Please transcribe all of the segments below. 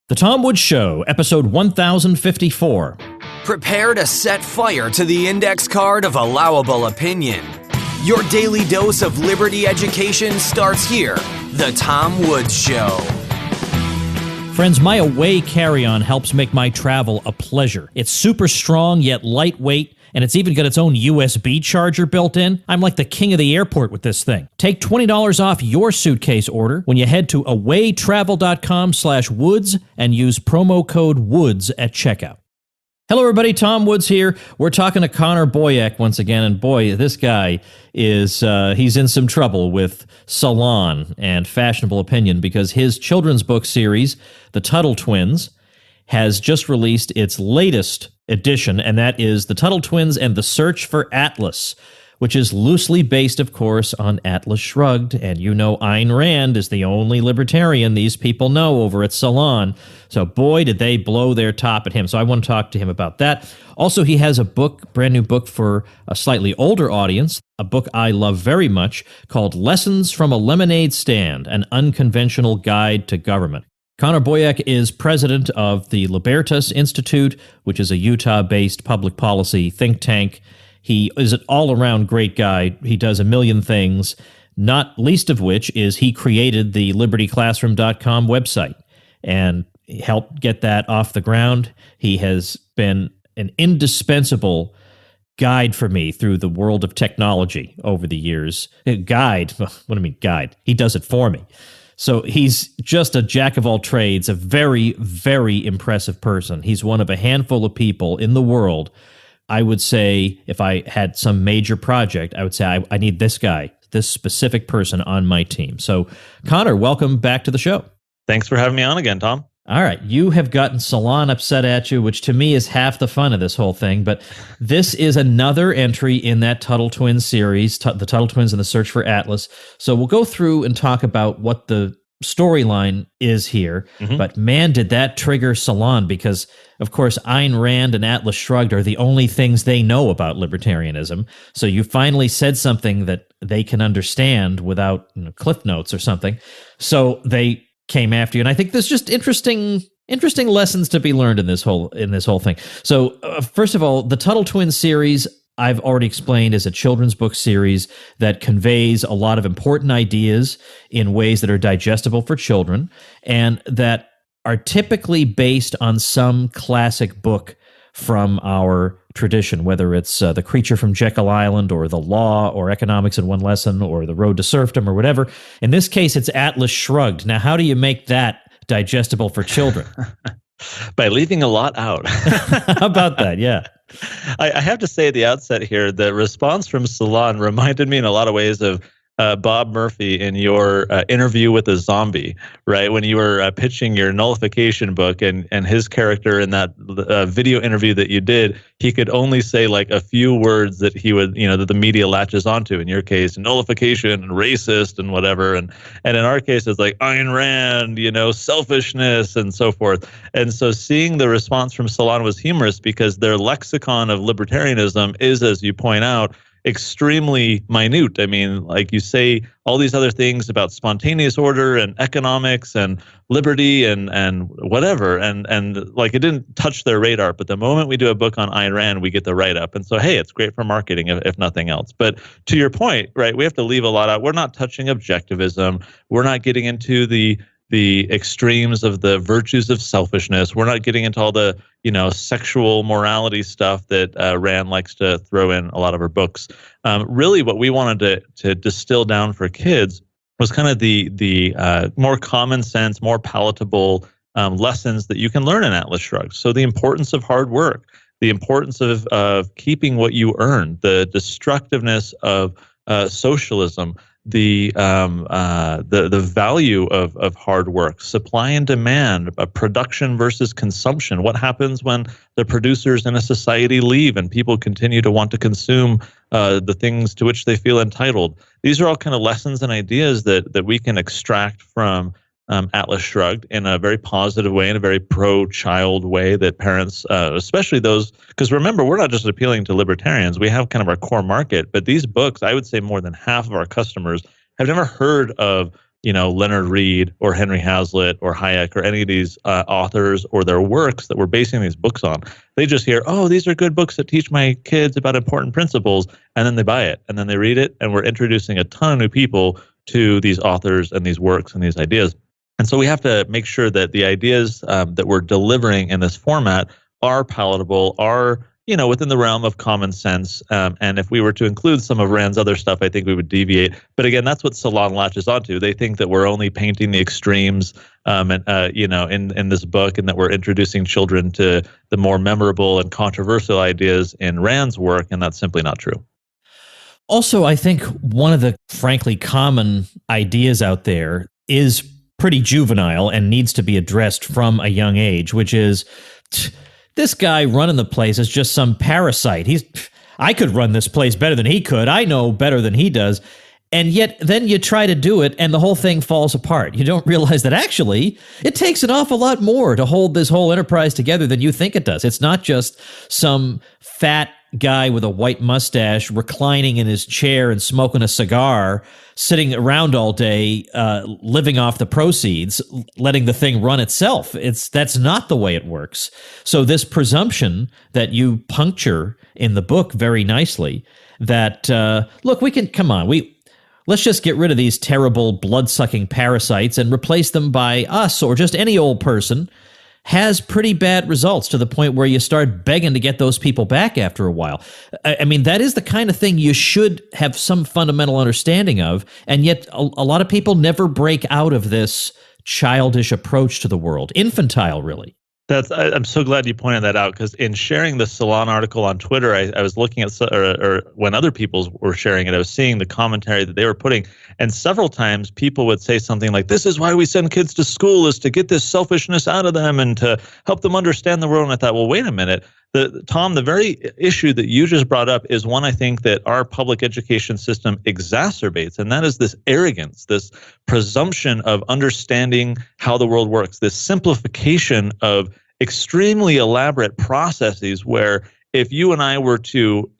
The Tom Woods Show, episode 1054. Prepare to set fire to the index card of allowable opinion. Your daily dose of liberty education starts here. The Tom Woods Show. Friends, my away carry-on helps make my travel a pleasure. It's super strong yet lightweight, and it's even got its own USB charger built in. I'm like the king of the airport with this thing. Take $20 off your suitcase order when you head to awaytravel.com/woods and use promo code WOODS at checkout. Hello, everybody. Tom Woods here. We're talking to Connor Boyack once again, and boy, this guy is, he's in some trouble with Salon and fashionable opinion because his children's book series, The Tuttle Twins, has just released its latest edition, and that is The Tuttle Twins and the Search for Atlas, which is loosely based, of course, on Atlas Shrugged. And you know Ayn Rand is the only libertarian these people know over at Salon. So boy, did they blow their top at him. So I want to talk to him about that. Also, he has a book, brand new book for a slightly older audience, a book I love very much called Lessons from a Lemonade Stand, An Unconventional Guide to Government. Connor Boyack is president of the Libertas Institute, which is a Utah-based public policy think tank. He is an all-around great guy. He does a million things, not least of which is he created the libertyclassroom.com website and helped get that off the ground. He has been an indispensable guide for me through the world of technology over the years. Guide? What do I mean guide? He does it for me. So he's just a jack of all trades, a very, very impressive person. He's one of a handful of people in the world. I would say if I had some major project, I would say I need this guy, this specific person on my team. So Connor, welcome back to the show. Thanks for having me on again, Tom. All right. You have gotten Salon upset at you, which to me is half the fun of this whole thing. But this is another entry in that Tuttle Twins series, the Tuttle Twins and the Search for Atlas. So we'll go through and talk about what the storyline is here. Mm-hmm. But man, did that trigger Salon, because, of course, Ayn Rand and Atlas Shrugged are the only things they know about libertarianism. So you finally said something that they can understand without cliff notes or something. So they came after you, and I think there's just interesting lessons to be learned in this whole thing. So first of all, the Tuttle Twins series, I've already explained, is a children's book series that conveys a lot of important ideas in ways that are digestible for children and that are typically based on some classic book from our tradition, whether it's The Creature from Jekyll Island or The Law or Economics in One Lesson or The Road to Serfdom or whatever. In this case, it's Atlas Shrugged. Now, how do you make that digestible for children? By leaving a lot out. How about that? Yeah. I have to say at the outset here, the response from Salon reminded me in a lot of ways of Bob Murphy in your interview with a zombie, right? When you were pitching your nullification book and his character in that video interview that you did, he could only say like a few words that he would, that the media latches onto. In your case, nullification and racist and whatever. And in our case, it's like Ayn Rand, selfishness and so forth. And so seeing the response from Salon was humorous because their lexicon of libertarianism is, as you point out, extremely minute. I mean, like you say all these other things about spontaneous order and economics and liberty and whatever. And like it didn't touch their radar. But the moment we do a book on Ayn Rand, we get the write-up. And so, hey, it's great for marketing if nothing else. But to your point, right, we have to leave a lot out. We're not touching objectivism. We're not getting into the extremes of the virtues of selfishness. We're not getting into all the, sexual morality stuff that Rand likes to throw in a lot of her books. Really what we wanted to distill down for kids was kind of the more common sense, more palatable lessons that you can learn in Atlas Shrugged. So the importance of hard work, the importance of keeping what you earn, the destructiveness of socialism, the value of hard work, supply and demand, production versus consumption. What happens when the producers in a society leave and people continue to want to consume the things to which they feel entitled? These are all kind of lessons and ideas that we can extract from Atlas Shrugged in a very positive way, in a very pro-child way that parents, especially those, because remember, we're not just appealing to libertarians. We have kind of our core market, but these books, I would say more than half of our customers have never heard of Leonard Read or Henry Hazlitt or Hayek or any of these authors or their works that we're basing these books on. They just hear, oh, these are good books that teach my kids about important principles, and then they buy it, and then they read it, and we're introducing a ton of new people to these authors and these works and these ideas. And so we have to make sure that the ideas that we're delivering in this format are palatable, are within the realm of common sense. And if we were to include some of Rand's other stuff, I think we would deviate. But again, that's what Salon latches onto. They think that we're only painting the extremes, in this book, and that we're introducing children to the more memorable and controversial ideas in Rand's work, and that's simply not true. Also, I think one of the frankly common ideas out there is pretty juvenile and needs to be addressed from a young age, which is this guy running the place is just some parasite. I could run this place better than he could. I know better than he does. And yet then you try to do it and the whole thing falls apart. You don't realize that actually it takes an awful lot more to hold this whole enterprise together than you think it does. It's not just some fat guy with a white mustache reclining in his chair and smoking a cigar, sitting around all day, living off the proceeds, letting the thing run itself. That's not the way it works. So this presumption that you puncture in the book very nicely, that look, let's just get rid of these terrible blood-sucking parasites and replace them by us or just any old person, has pretty bad results to the point where you start begging to get those people back after a while. I mean, that is the kind of thing you should have some fundamental understanding of, and yet a lot of people never break out of this childish approach to the world. Infantile, really. I'm so glad you pointed that out, because in sharing the Salon article on Twitter, I was looking at, or when other people were sharing it, I was seeing the commentary that they were putting, and several times people would say something like, this is why we send kids to school, is to get this selfishness out of them and to help them understand the world. And I thought, well, wait a minute. Tom, the very issue that you just brought up is one I think that our public education system exacerbates, and that is this arrogance, this presumption of understanding how the world works, this simplification of extremely elaborate processes where if you and I were to,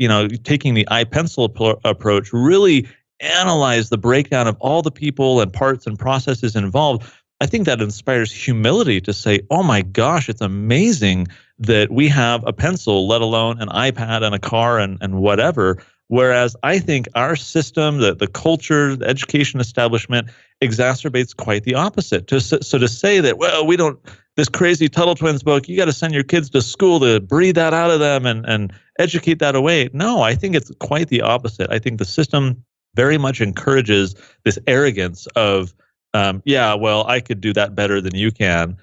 taking the iPencil approach, really analyze the breakdown of all the people and parts and processes involved, I think that inspires humility to say, oh my gosh, it's amazing that we have a pencil, let alone an iPad and a car and whatever. Whereas I think our system, the culture, the education establishment exacerbates quite the opposite. So to say that, well, we don't, this crazy Tuttle Twins book, you got to send your kids to school to breathe that out of them and educate that away. No, I think it's quite the opposite. I think the system very much encourages this arrogance of, I could do that better than you can.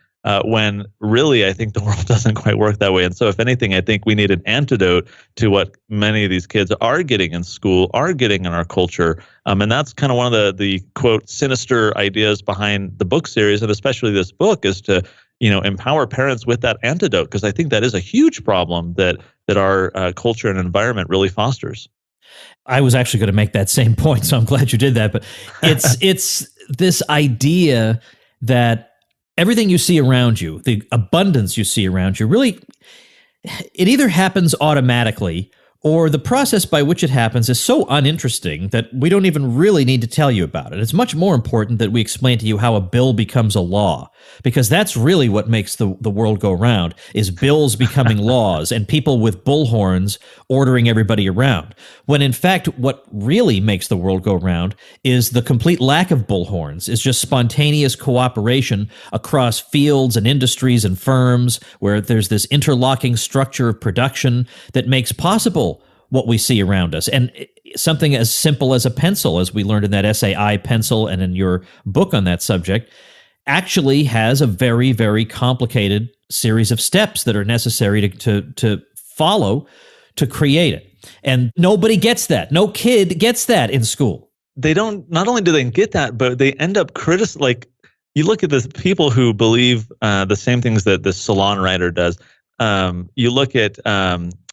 When really, I think the world doesn't quite work that way. And so if anything, I think we need an antidote to what many of these kids are getting in school, are getting in our culture. And that's kind of one of the quote, sinister ideas behind the book series, and especially this book, is to, empower parents with that antidote, because I think that is a huge problem that our culture and environment really fosters. I was actually going to make that same point, so I'm glad you did that. But it's this idea that everything you see around you, the abundance you see around you, really, it either happens automatically or the process by which it happens is so uninteresting that we don't even really need to tell you about it. It's much more important that we explain to you how a bill becomes a law, because that's really what makes the world go round, is bills becoming laws and people with bullhorns ordering everybody around. When in fact, what really makes the world go round is the complete lack of bullhorns, is just spontaneous cooperation across fields and industries and firms where there's this interlocking structure of production that makes possible what we see around us. And something as simple as a pencil, as we learned in that essay, iPencil, and in your book on that subject, actually has a very, very complicated series of steps that are necessary to follow to create it. And nobody gets that. No kid gets that in school. They don't, not only do they get that, but they end up like, you look at the people who believe the same things that this Salon writer does. You look at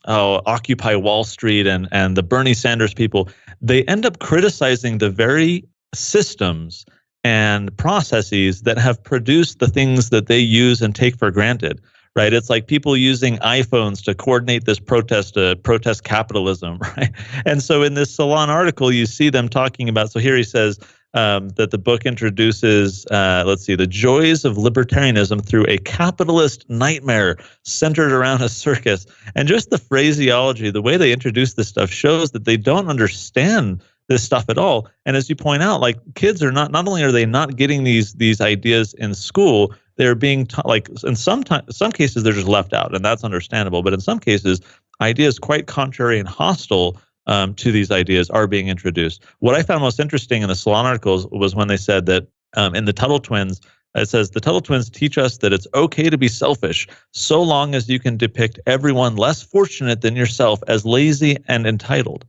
Occupy Wall Street and the Bernie Sanders people, they end up criticizing the very systems and processes that have produced the things that they use and take for granted, right? It's like people using iPhones to coordinate this protest, to protest capitalism, right? And so in this Salon article, you see them talking about, so here he says, that the book introduces, the joys of libertarianism through a capitalist nightmare centered around a circus. And just the phraseology, the way they introduce this stuff shows that they don't understand this stuff at all. And as you point out, like kids are not only are they not getting these ideas in school, they're being taught, like in some cases they're just left out, and that's understandable. But in some cases, ideas quite contrary and hostile to these ideas are being introduced. What I found most interesting in the Salon articles was when they said that in the Tuttle Twins, it says the Tuttle Twins teach us that it's okay to be selfish so long as you can depict everyone less fortunate than yourself as lazy and entitled.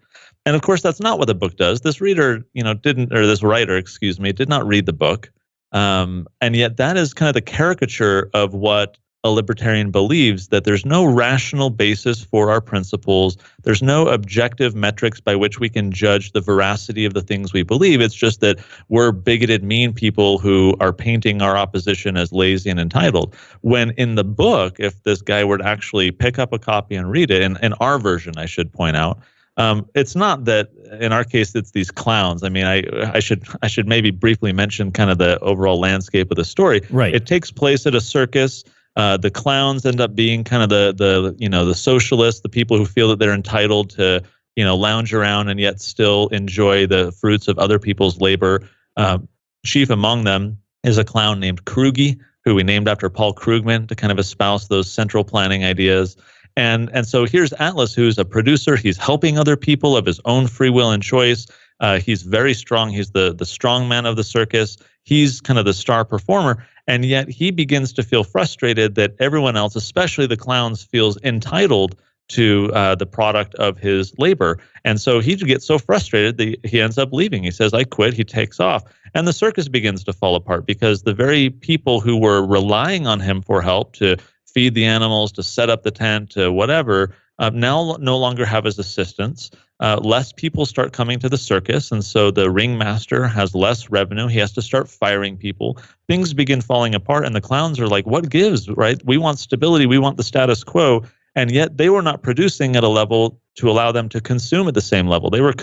And of course, that's not what the book does. This writer did not read the book. And yet that is kind of the caricature of what a libertarian believes, that there's no rational basis for our principles. There's no objective metrics by which we can judge the veracity of the things we believe. It's just that we're bigoted, mean people who are painting our opposition as lazy and entitled. When in the book, if this guy were to actually pick up a copy and read it, in our version, I should point out, it's not that in our case it's these clowns. I mean, I should maybe briefly mention kind of the overall landscape of the story. Right. It takes place at a circus. The clowns end up being kind of the socialists, the people who feel that they're entitled to lounge around and yet still enjoy the fruits of other people's labor. Chief among them is a clown named Krugy, who we named after Paul Krugman to kind of espouse those central planning ideas. And so here's Atlas, who's a producer. He's helping other people of his own free will and choice. He's very strong. He's the strong man of the circus. He's kind of the star performer. And yet he begins to feel frustrated that everyone else, especially the clowns, feels entitled to the product of his labor. And so he gets so frustrated that he ends up leaving. He says, I quit. He takes off. And the circus begins to fall apart because the very people who were relying on him for help to feed the animals, to set up the tent, to whatever, now no longer have his assistants. Less people start coming to the circus, and so the ringmaster has less revenue. He has to start firing people. Things begin falling apart, and the clowns are like, what gives, right? We want stability. We want the status quo. And yet they were not producing at a level to allow them to consume at the same level. They were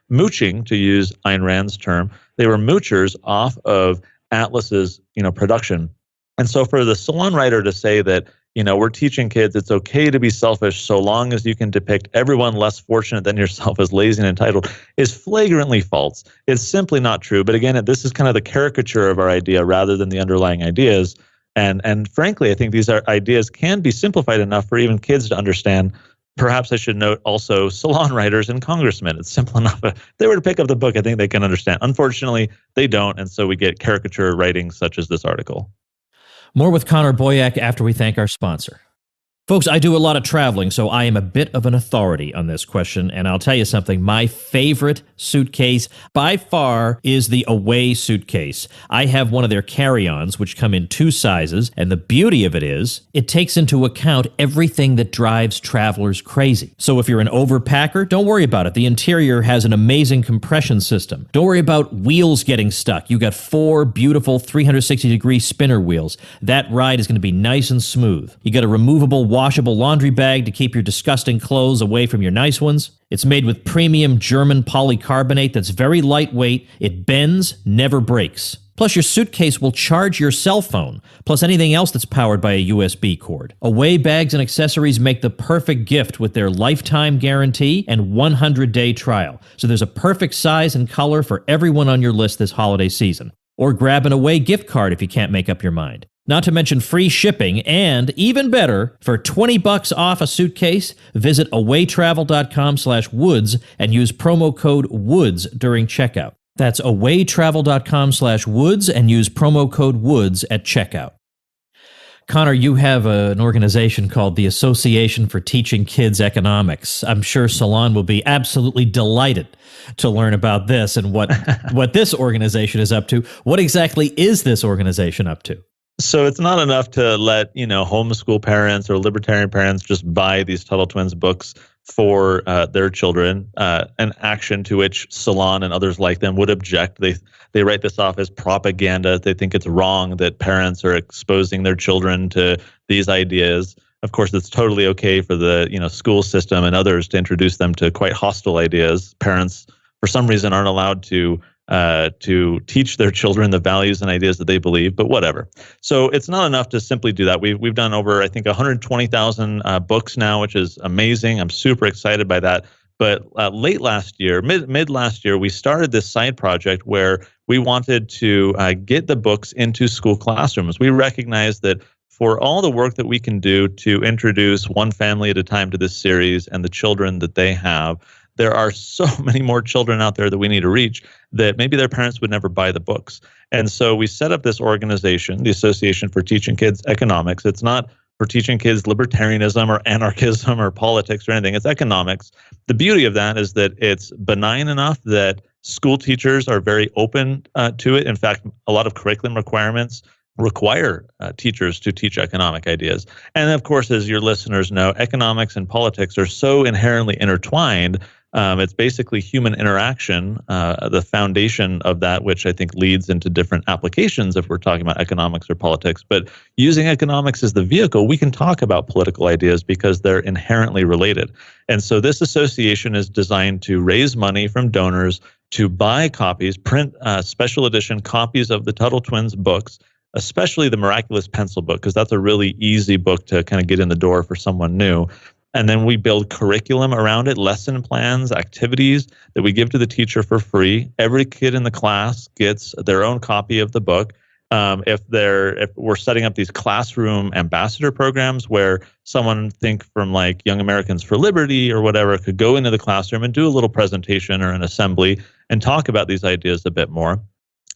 mooching, to use Ayn Rand's term. They were moochers off of Atlas's production. And so for the Salon writer to say that, we're teaching kids it's okay to be selfish so long as you can depict everyone less fortunate than yourself as lazy and entitled is flagrantly false. It's simply not true. But again, this is kind of the caricature of our idea rather than the underlying ideas. And frankly, I think these ideas can be simplified enough for even kids to understand. Perhaps I should note also Salon writers and congressmen. It's simple enough. If they were to pick up the book, I think they can understand. Unfortunately, they don't. And so we get caricature writing such as this article. More with Connor Boyack after we thank our sponsor. Folks, I do a lot of traveling, so I am a bit of an authority on this question, and I'll tell you something. My favorite suitcase by far is the Away suitcase. I have one of their carry-ons, which come in 2 sizes, and the beauty of it is it takes into account everything that drives travelers crazy. So if you're an overpacker, don't worry about it. The interior has an amazing compression system. Don't worry about wheels getting stuck. You got 4 beautiful 360-degree spinner wheels. That ride is going to be nice and smooth. You got a removable washable laundry bag to keep your disgusting clothes away from your nice ones. It's made with premium German polycarbonate that's very lightweight. It bends, never breaks. Plus, your suitcase will charge your cell phone, plus anything else that's powered by a USB cord. Away bags and accessories make the perfect gift with their lifetime guarantee and 100-day trial. So there's a perfect size and color for everyone on your list this holiday season. Or grab an Away gift card if you can't make up your mind. Not to mention free shipping, and even better, for $20 off a suitcase, visit awaytravel.com/woods and use promo code WOODS during checkout. That's awaytravel.com/woods and use promo code WOODS at checkout. Connor, you have an organization called the Association for Teaching Kids Economics. I'm sure Salon will be absolutely delighted to learn about this and what this organization is up to. What exactly is this organization up to? So it's not enough to let, homeschool parents or libertarian parents just buy these Tuttle Twins books for their children, an action to which Salon and others like them would object. They write this off as propaganda. They think it's wrong that parents are exposing their children to these ideas. Of course, it's totally okay for the school system and others to introduce them to quite hostile ideas. Parents, for some reason, aren't allowed to to teach their children the values and ideas that they believe, but whatever. So it's not enough to simply do that. We've done over, I think, 120,000 books now, which is amazing. I'm super excited by that. But late last year, mid last year, we started this side project where we wanted to get the books into school classrooms. We recognize that for all the work that we can do to introduce one family at a time to this series and the children that they have, there are so many more children out there that we need to reach that maybe their parents would never buy the books. And so we set up this organization, the Association for Teaching Kids Economics. It's not for teaching kids libertarianism or anarchism or politics or anything. It's economics. The beauty of that is that it's benign enough that school teachers are very open to it. In fact, a lot of curriculum requirements require teachers to teach economic ideas. And of course, as your listeners know, economics and politics are so inherently intertwined. It's basically human interaction, the foundation of that, which I think leads into different applications if we're talking about economics or politics. But using economics as the vehicle, we can talk about political ideas because they're inherently related. And so this association is designed to raise money from donors to buy copies, print special edition copies of the Tuttle Twins books, especially the Miraculous Pencil book, because that's a really easy book to kind of get in the door for someone new. And then we build curriculum around it, lesson plans, activities that we give to the teacher for free. Every kid in the class gets their own copy of the book. If we're setting up these classroom ambassador programs where someone, think from like Young Americans for Liberty or whatever, could go into the classroom and do a little presentation or an assembly and talk about these ideas a bit more.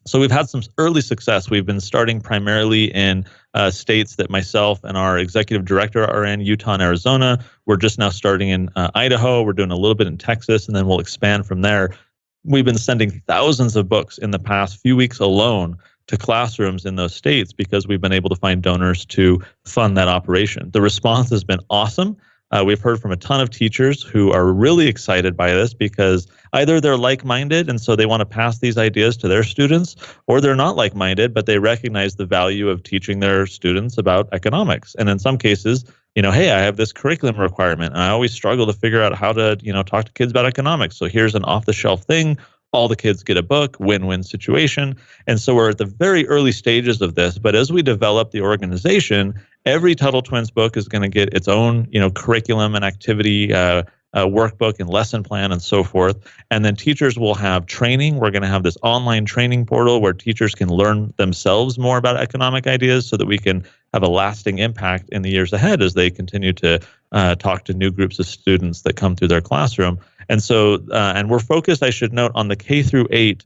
So we've had some early success. We've been starting primarily in states that myself and our executive director are in, Utah and Arizona. We're just now starting in Idaho. We're doing a little bit in Texas, and then we'll expand from there. We've been sending thousands of books in the past few weeks alone to classrooms in those states because we've been able to find donors to fund that operation. The response has been awesome. We've heard from a ton of teachers who are really excited by this because either they're like-minded and so they want to pass these ideas to their students, or they're not like-minded, but they recognize the value of teaching their students about economics. And in some cases, hey, I have this curriculum requirement and I always struggle to figure out how to, talk to kids about economics. So here's an off-the-shelf thing. All the kids get a book, win-win situation. And so we're at the very early stages of this. But as we develop the organization, every Tuttle Twins book is going to get its own, curriculum and activity workbook and lesson plan and so forth. And then teachers will have training. We're going to have this online training portal where teachers can learn themselves more about economic ideas so that we can have a lasting impact in the years ahead as they continue to talk to new groups of students that come through their classroom. And so, and we're focused, I should note, on the K through 8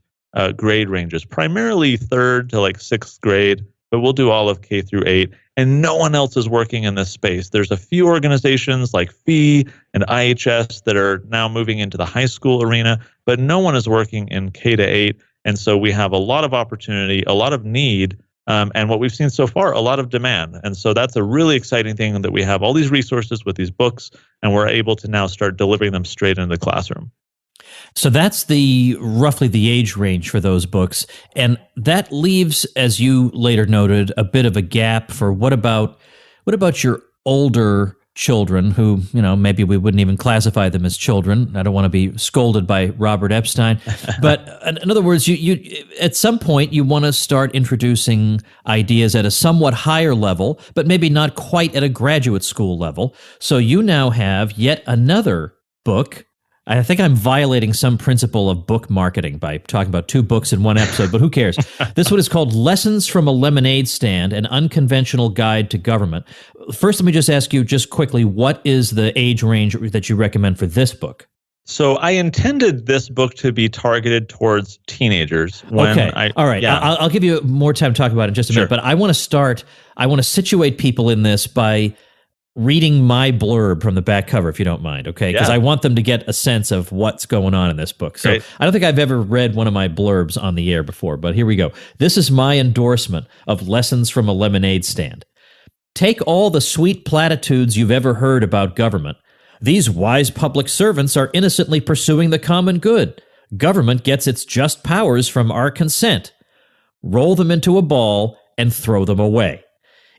grade ranges, primarily 3rd to like 6th grade, but we'll do all of K through 8. And no one else is working in this space. There's a few organizations like FEE and IHS that are now moving into the high school arena, but no one is working in K to 8. And so we have a lot of opportunity, a lot of need, and what we've seen so far, a lot of demand. And so that's a really exciting thing that we have all these resources with these books, and we're able to now start delivering them straight into the classroom. So that's roughly the age range for those books. And that leaves, as you later noted, a bit of a gap for what about your older children who, maybe we wouldn't even classify them as children. I don't want to be scolded by Robert Epstein. But in other words, you at some point you want to start introducing ideas at a somewhat higher level, but maybe not quite at a graduate school level. So you now have yet another book. I think I'm violating some principle of book marketing by talking about 2 books in one episode, but who cares? This one is called Lessons from a Lemonade Stand, an Unconventional Guide to Government. First, let me just ask you just quickly, what is the age range that you recommend for this book? So I intended this book to be targeted towards teenagers. All right. Yeah. I'll give you more time to talk about it in just a minute, but I want to situate people in this by reading my blurb from the back cover, if you don't mind, okay? Because I want them to get a sense of what's going on in this book. So Great. I don't think I've ever read one of my blurbs on the air before, but here we go. This is my endorsement of Lessons from a Lemonade Stand. Take all the sweet platitudes you've ever heard about government. These wise public servants are innocently pursuing the common good. Government gets its just powers from our consent. Roll them into a ball and throw them away.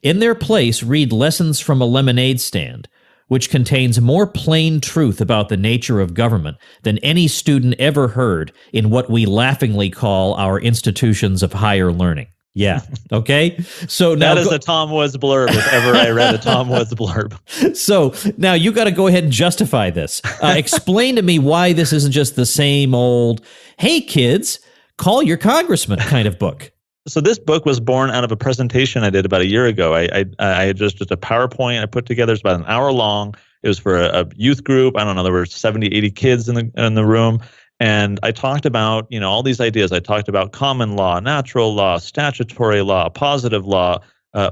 In their place, read Lessons from a Lemonade Stand, which contains more plain truth about the nature of government than any student ever heard in what we laughingly call our institutions of higher learning. Yeah. Okay. So now that is a Tom Woods blurb if ever I read a Tom Woods blurb. So now you got to go ahead and justify this. Explain to me why this isn't just the same old, hey, kids, call your congressman kind of book. So this book was born out of a presentation I did about a year ago. I had just a PowerPoint I put together. It's about an hour long. It was for a youth group. I don't know, there were 70, 80 kids in the room. And I talked about, all these ideas. I talked about common law, natural law, statutory law, positive law,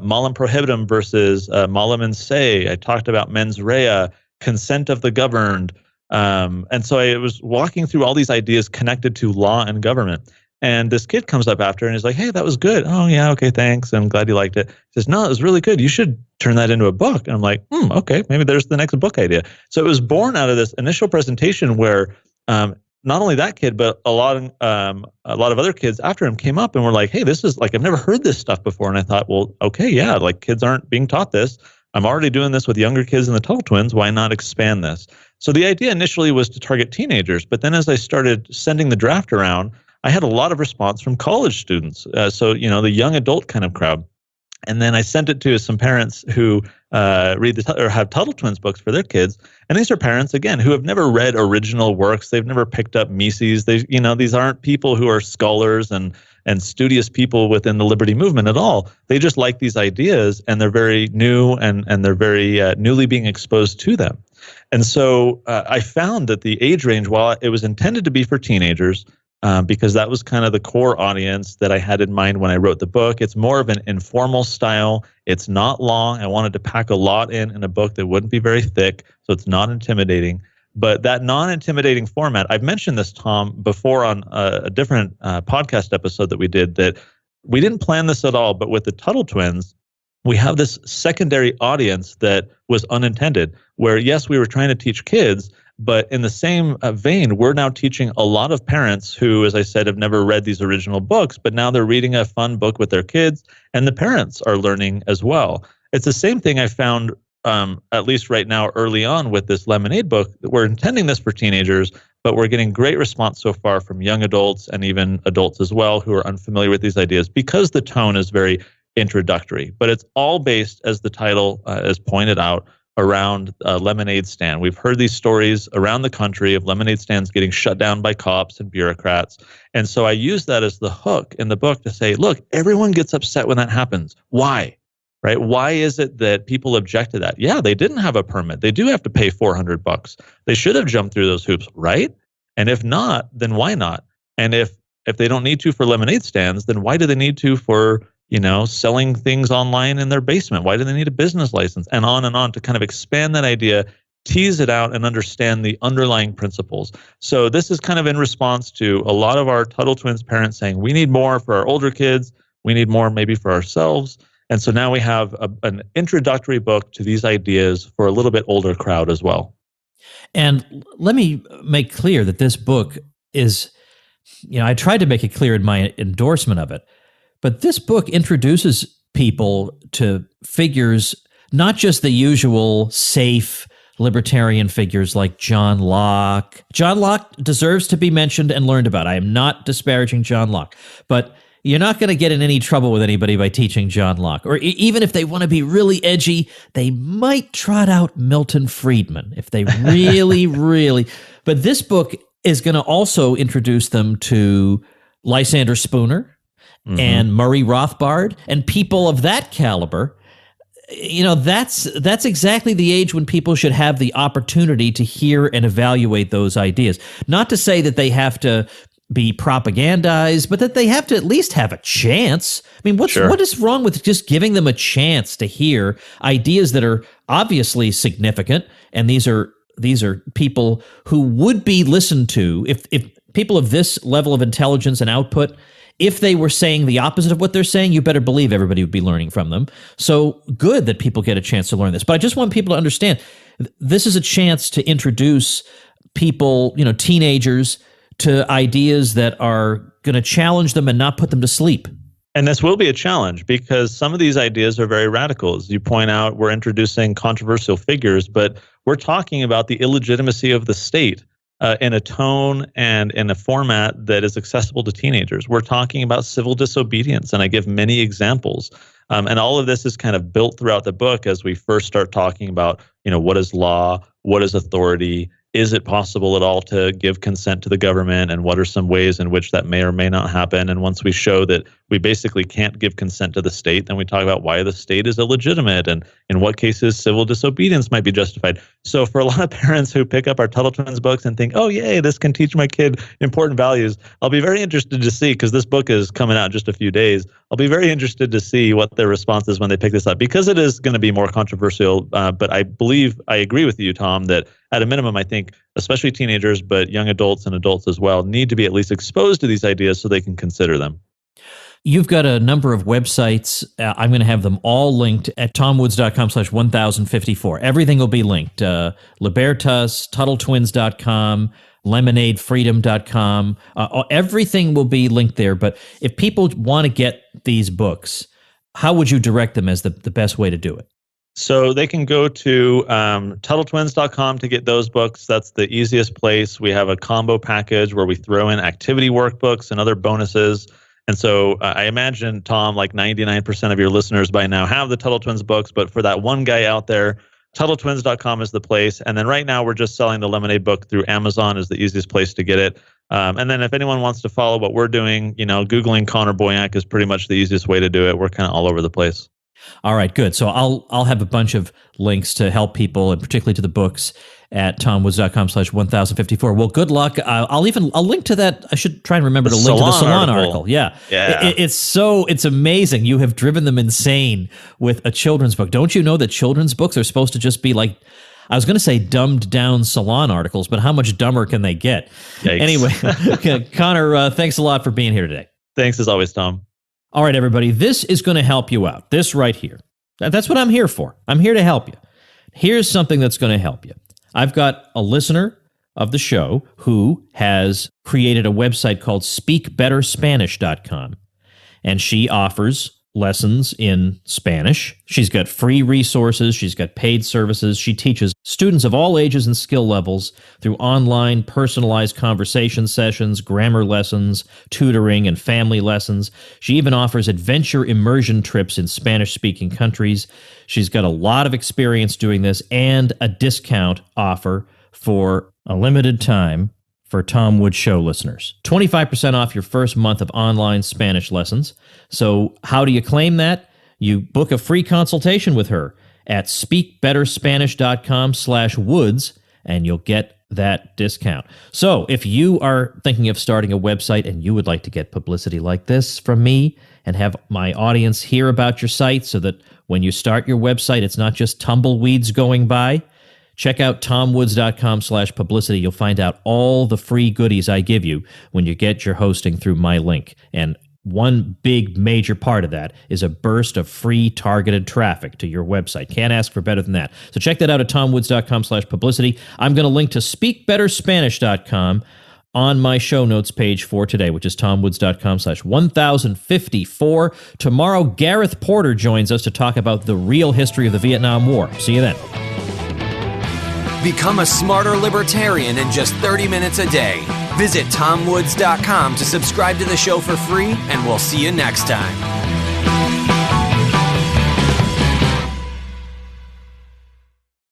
malum prohibitum versus malum in se. I talked about mens rea, consent of the governed. And so I was walking through all these ideas connected to law and government. And this kid comes up after and is like, hey, that was good. Oh, yeah, okay, thanks. I'm glad you liked it. He says, no, it was really good. You should turn that into a book. And I'm like, okay, maybe there's the next book idea. So it was born out of this initial presentation where not only that kid, but a lot of other kids after him came up and were like, hey, this is like, I've never heard this stuff before. And I thought, well, okay, yeah, like kids aren't being taught this. I'm already doing this with younger kids in the Tuttle Twins. Why not expand this? So the idea initially was to target teenagers. But then as I started sending the draft around, I had a lot of response from college students. So, the young adult kind of crowd. And then I sent it to some parents who read or have Tuttle Twins books for their kids. And these are parents, again, who have never read original works. They've never picked up Mises. These aren't people who are scholars and studious people within the liberty movement at all. They just like these ideas, and they're very new and they're very newly being exposed to them. And so I found that the age range, while it was intended to be for teenagers, because that was kind of the core audience that I had in mind when I wrote the book. It's more of an informal style. It's not long. I wanted to pack a lot in a book that wouldn't be very thick, so it's not intimidating. But that non-intimidating format, I've mentioned this, Tom, before on a different podcast episode that we did, that we didn't plan this at all, but with the Tuttle Twins, we have this secondary audience that was unintended, where yes, we were trying to teach kids, but in the same vein, we're now teaching a lot of parents who, as I said, have never read these original books, but now they're reading a fun book with their kids, and the parents are learning as well. It's the same thing I found, at least right now, early on with this Lemonade book. We're intending this for teenagers, but we're getting great response so far from young adults and even adults as well who are unfamiliar with these ideas because the tone is very introductory. But it's all based, as the title has pointed out, around a lemonade stand. We've heard these stories around the country of lemonade stands getting shut down by cops and bureaucrats. And so I use that as the hook in the book to say, look, everyone gets upset when that happens. Why? Right? Why is it that people object to that? Yeah, they didn't have a permit. They do have to pay $400. They should have jumped through those hoops, right? And if not, then why not? And if they don't need to for lemonade stands, then why do they need to for selling things online in their basement? Why do they need a business license? And on to kind of expand that idea, tease it out, and understand the underlying principles. So this is kind of in response to a lot of our Tuttle Twins parents saying, we need more for our older kids. We need more maybe for ourselves. And so now we have an introductory book to these ideas for a little bit older crowd as well. And let me make clear that this book is, I tried to make it clear in my endorsement of it, but this book introduces people to figures, not just the usual safe libertarian figures like John Locke. John Locke deserves to be mentioned and learned about. I am not disparaging John Locke, but you're not going to get in any trouble with anybody by teaching John Locke. Or even if they want to be really edgy, they might trot out Milton Friedman if they really, really. But this book is going to also introduce them to Lysander Spooner, and Murray Rothbard, and people of that caliber. That's exactly the age when people should have the opportunity to hear and evaluate those ideas. Not to say that they have to be propagandized, but that they have to at least have a chance. I mean, what is wrong with just giving them a chance to hear ideas that are obviously significant? And these are people who would be listened to if people of this level of intelligence and output. If they were saying the opposite of what they're saying, you better believe everybody would be learning from them. So good that people get a chance to learn this. But I just want people to understand this is a chance to introduce people, teenagers, to ideas that are going to challenge them and not put them to sleep. And this will be a challenge because some of these ideas are very radical. As you point out, we're introducing controversial figures, but we're talking about the illegitimacy of the state in a tone and in a format that is accessible to teenagers. We're talking about civil disobedience, and I give many examples. And all of this is kind of built throughout the book as we first start talking about, what is law, what is authority, is it possible at all to give consent to the government, and what are some ways in which that may or may not happen? And once we show that we basically can't give consent to the state, then we talk about why the state is illegitimate and in what cases civil disobedience might be justified. So for a lot of parents who pick up our Tuttle Twins books and think, oh, yay, this can teach my kid important values, I'll be very interested to see, because this book is coming out in just a few days, I'll be very interested to see what their response is when they pick this up, because it is going to be more controversial. But I agree with you, Tom, that at a minimum, I think especially teenagers, but young adults and adults as well, need to be at least exposed to these ideas so they can consider them. You've got a number of websites. I'm going to have them all linked at tomwoods.com/1054. Everything will be linked. Libertas, TuttleTwins.com, LemonadeFreedom.com. Everything will be linked there. But if people want to get these books, how would you direct them as the best way to do it? So they can go to TuttleTwins.com to get those books. That's the easiest place. We have a combo package where we throw in activity workbooks and other bonuses. And so I imagine, Tom, like 99% of your listeners by now have the Tuttle Twins books. But for that one guy out there, TuttleTwins.com is the place. And then right now we're just selling the Lemonade book through Amazon is the easiest place to get it. And then if anyone wants to follow what we're doing, Googling Connor Boyack is pretty much the easiest way to do it. We're kind of all over the place. All right, good. So I'll have a bunch of links to help people, and particularly to the books at tomwoods.com/1054. Well, good luck. I'll link to that. I should try and remember to link to the Salon article. Yeah. It's amazing. You have driven them insane with a children's book. Don't you know that children's books are supposed to just be like, I was going to say dumbed down Salon articles, but how much dumber can they get? Yikes. Anyway, Connor, thanks a lot for being here today. Thanks as always, Tom. All right, everybody, this is going to help you out. This right here. That's what I'm here for. I'm here to help you. Here's something that's going to help you. I've got a listener of the show who has created a website called speakbetterspanish.com, and she offers lessons in Spanish. She's got free resources. She's got paid services. She teaches students of all ages and skill levels through online personalized conversation sessions, grammar lessons, tutoring, and family lessons. She even offers adventure immersion trips in Spanish-speaking countries. She's got a lot of experience doing this and a discount offer for a limited time for Tom Woods Show listeners. 25% off your first month of online Spanish lessons. So how do you claim that? You book a free consultation with her at speakbetterspanish.com/woods, and you'll get that discount. So if you are thinking of starting a website and you would like to get publicity like this from me and have my audience hear about your site so that when you start your website, it's not just tumbleweeds going by, check out tomwoods.com/publicity. You'll find out all the free goodies I give you when you get your hosting through my link. And one big major part of that is a burst of free targeted traffic to your website. Can't ask for better than that. So check that out at tomwoods.com/publicity. I'm going to link to speakbetterspanish.com on my show notes page for today, which is tomwoods.com/1054. Tomorrow, Gareth Porter joins us to talk about the real history of the Vietnam War. See you then. Become a smarter libertarian in just 30 minutes a day. Visit tomwoods.com to subscribe to the show for free, and we'll see you next time.